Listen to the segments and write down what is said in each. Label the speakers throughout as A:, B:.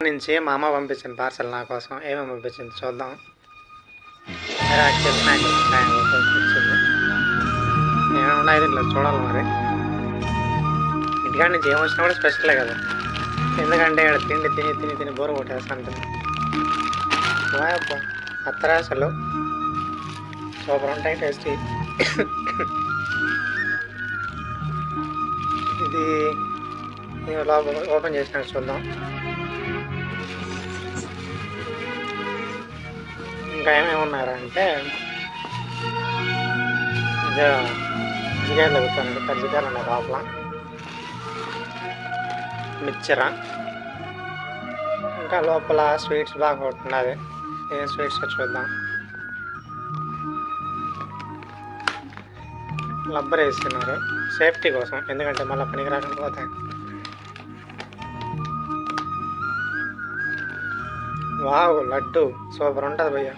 A: నుంచి మా అమ్మ పంపించింది పార్సల్ నా కోసం. ఏమేమి పంపించింది చూద్దాం. వచ్చింది ఏమేమి ఉన్నాయి దీంట్లో చూడాలి మరి. ఇంటికాడ నుంచి ఏమొచ్చినా కూడా స్పెషలే కదా, ఎందుకంటే ఇక్కడ తిండి తిని తిని తిని బోరు కొట్టేస్తాను. అత్తరాసలు సూపర్ ఉంటాయి, టేస్టీ. ఇది లోపల ఓపెన్ చేసినాక చూద్దాం. ఇంకా ఏమేమి ఉన్నారంటే కజ్జికాయలు తగ్గుతానండి. కజ్జికాయలు ఉన్నాయి లోపల, మిక్చర, ఇంకా లోపల స్వీట్స్ బాగా కొట్టున్నది. ఏం స్వీట్స్ చూద్దాం. రబ్బర్ వేస్తున్నారు సేఫ్టీ కోసం, ఎందుకంటే మళ్ళీ పనికి రాకుండా పోతాయి. వావ్, లడ్డు సూపర్ ఉంటుంది భయ్య.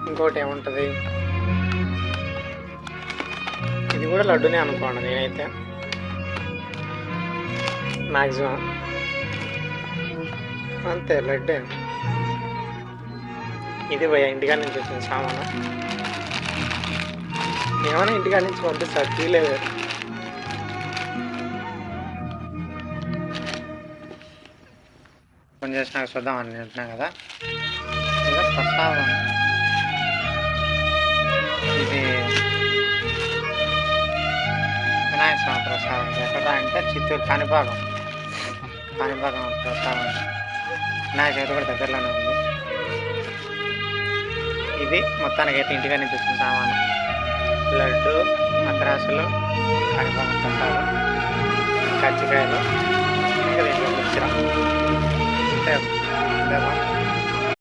A: ఇంకోటి ఏముంటుంది, ఇది కూడా లడ్డునే అనుకోండి నేనైతే మ్యాక్సిమం. అంతే, లడ్డే. ఇది భయ్య ఇంటికాడ నుంచి వచ్చిన సామాను. ఏమైనా ఇంటికాడ నుంచి పంపిస్తారు, తీయలేదు. ఫోన్ చేసినాక చూద్దామని అంటున్నా కదా. ఇదో ప్రసాదం, ఇది వినాయక స్వామి ప్రసాదం. ఎక్కడ అంటే చిత్తూరు కాణిపాకం ప్రసాదం. వినాయక చవితి కూడా దగ్గరలోనే ఉంది. ఇది మొత్తానికి అయితే ఇంటికాడ నుంచి వచ్చిన సామాను. లడ్డు, అత్తరాసులు, కాణిపాకం ప్రసాదం, కజ్జికాయలు, ఇంకా దీంట్లో మిక్చర. అంతే.